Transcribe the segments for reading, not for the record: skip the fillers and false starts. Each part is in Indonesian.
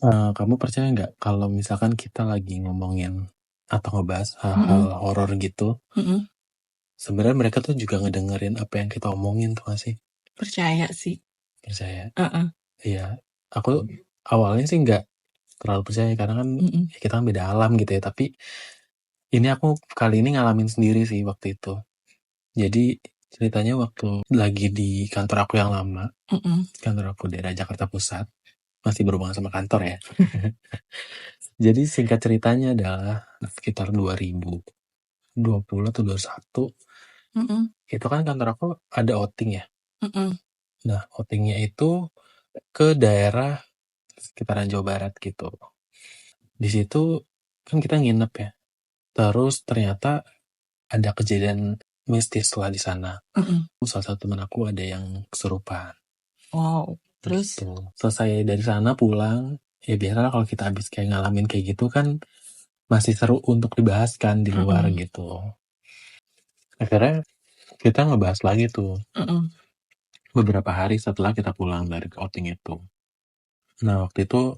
Kamu percaya nggak kalau misalkan kita lagi ngomongin atau ngebahas hal-hal Mm-mm. horor gitu, Mm-mm. sebenarnya mereka tuh juga ngedengerin apa yang kita omongin tuh nggak sih? Percaya sih. Percaya? Uh-uh. Iya, aku awalnya sih nggak terlalu percaya karena kan Mm-mm. ya kita kan beda alam gitu ya. Tapi ini aku kali ini ngalamin sendiri sih waktu itu. Jadi ceritanya waktu lagi di kantor aku yang lama, Mm-mm. kantor aku daerah Jakarta Pusat, masih berhubungan sama kantor ya. Jadi singkat ceritanya adalah sekitar 2020 atau 21 Mm-mm. itu kan kantor aku ada outing ya. Mm-mm. Nah, outingnya itu ke daerah sekitaran Jawa Barat gitu. Di situ kan kita nginep ya. Terus ternyata ada kejadian mistis lah di sana. Mm-mm. Salah satu teman aku ada yang kesurupan Wow. Terus? gitu. Selesai dari sana pulang, ya biasalah kalau kita habis kayak ngalamin kayak gitu kan masih seru untuk dibahas kan di luar Mm-mm. gitu. Akhirnya kita ngebahas lagi tuh Mm-mm. beberapa hari setelah kita pulang dari outing itu. Nah, waktu itu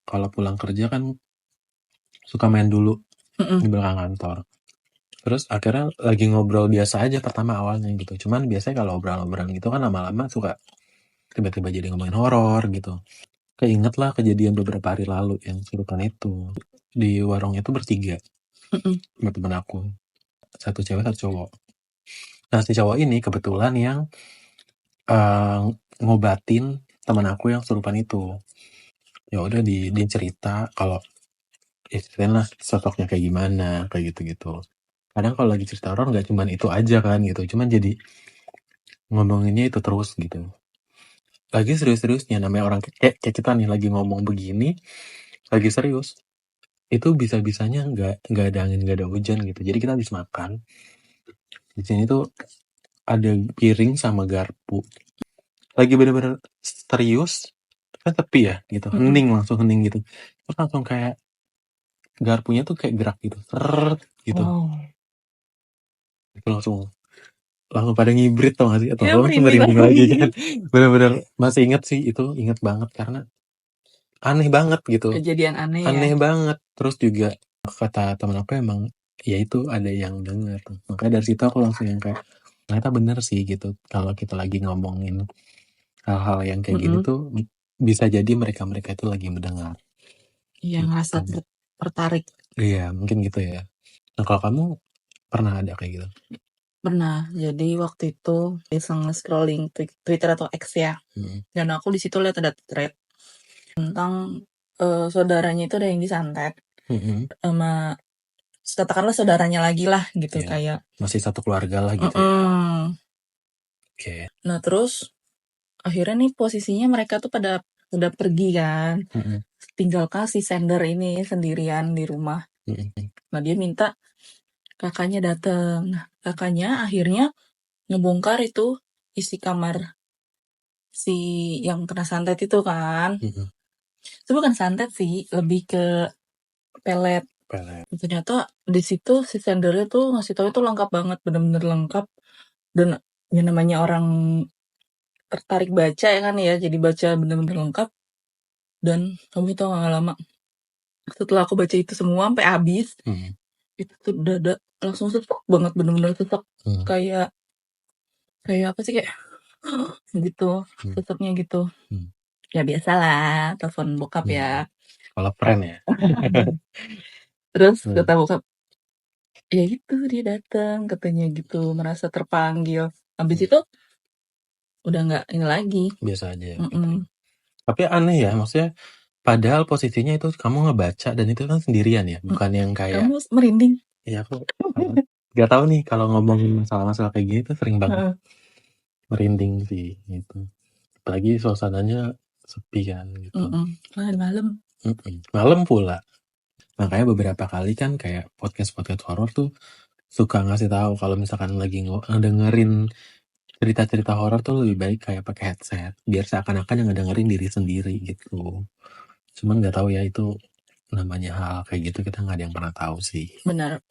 kalau pulang kerja kan suka main dulu Mm-mm. di belakang kantor. Terus akhirnya lagi ngobrol biasa aja pertama awalnya gitu. Cuman biasanya kalau obrolan-obrolan gitu kan lama-lama suka tiba-tiba jadi ngomongin horor gitu. Keinget lah kejadian beberapa hari lalu yang serupan itu. Di warung itu bertiga Mm-mm. sama temen aku. Satu cewek, satu cowok. Nah, si cowok ini kebetulan yang eh, ngobatin teman aku yang serupan itu. Ya udah di cerita kalau ceritain lah sosoknya kayak gimana, kayak gitu-gitu. Kadang kalau lagi cerita horor nggak cuman itu aja kan gitu, cuman jadi ngomonginnya itu terus gitu. Lagi serius-seriusnya namanya orang kayak kita nih lagi ngomong begini, lagi serius. Itu bisa-bisanya nggak ada angin, nggak ada hujan gitu. Jadi kita habis makan. Di sini tuh ada piring sama garpu. Lagi bener-bener serius, kan tepi ya gitu, Mm-mm. hening langsung hening gitu. Terus langsung kayak garpunya tuh kayak gerak gitu, seret gitu. Wow. Itu langsung langsung pada ngibrit tau gak sih, atau Ya langsung merinding merinding lagi kan. lagi. Bener-bener masih inget sih itu, inget banget karena aneh banget gitu, Kejadian aneh ya. aneh banget. Terus juga kata temen aku emang ya itu ada yang denger, makanya dari situ aku langsung yang kayak ternyata bener sih gitu, kalau kita lagi ngomongin hal-hal yang kayak gini Mm-mm. tuh bisa jadi mereka-mereka itu lagi mendengar Iya, ngerasa gitu. tertarik. Iya mungkin gitu ya. Nah kalau kamu pernah ada kayak gitu? Pernah. Jadi waktu itu iseng scrolling Twitter atau X ya. Dan aku di situ lihat ada thread tentang saudaranya itu ada yang disantet sama katakanlah saudaranya lagi lah gitu Ya, kayak masih satu keluarga lah gitu ya. Oke. Nah terus akhirnya nih posisinya mereka tuh pada udah pergi kan, tinggal kasih sender ini sendirian di rumah. Nah dia minta kakaknya datang. Nah kakaknya akhirnya ngebongkar itu isi kamar si yang kena santet itu kan. Itu bukan santet sih, lebih ke pelet. Ternyata di situ si sendernya tuh ngasih tahu itu lengkap banget, bener-bener lengkap. Dan ya namanya orang tertarik baca ya kan ya, jadi baca bener-bener lengkap. Dan kamu tau gak lama setelah aku baca itu semua sampai habis, itu tuh dada langsung sesek banget, bener-bener sesek. Kayak apa sih, kayak gitu, seseknya gitu. Ya biasalah, telepon bokap ya. Kalau friend ya. Terus kata bokap, ya gitu dia datang katanya gitu, merasa terpanggil. Habis itu udah nggak ini lagi. Biasa aja. Tapi aneh ya, maksudnya padahal posisinya itu kamu ngebaca dan itu kan sendirian ya, bukan yang kayak Kamu merinding. ya aku gak tahu nih kalau ngomongin masalah-masalah kayak gini tuh sering banget merinding sih gitu. Apalagi suasananya sepi kan gitu. Malam. Malam pula. Makanya beberapa kali kan kayak podcast horor tuh suka ngasih tahu kalau misalkan lagi ngedengerin cerita-cerita horor tuh lebih baik kayak pakai headset biar seakan-akan yang ngedengerin diri sendiri gitu. Cuman nggak tahu ya itu namanya hal kayak gitu, kita nggak ada yang pernah tahu sih. Benar.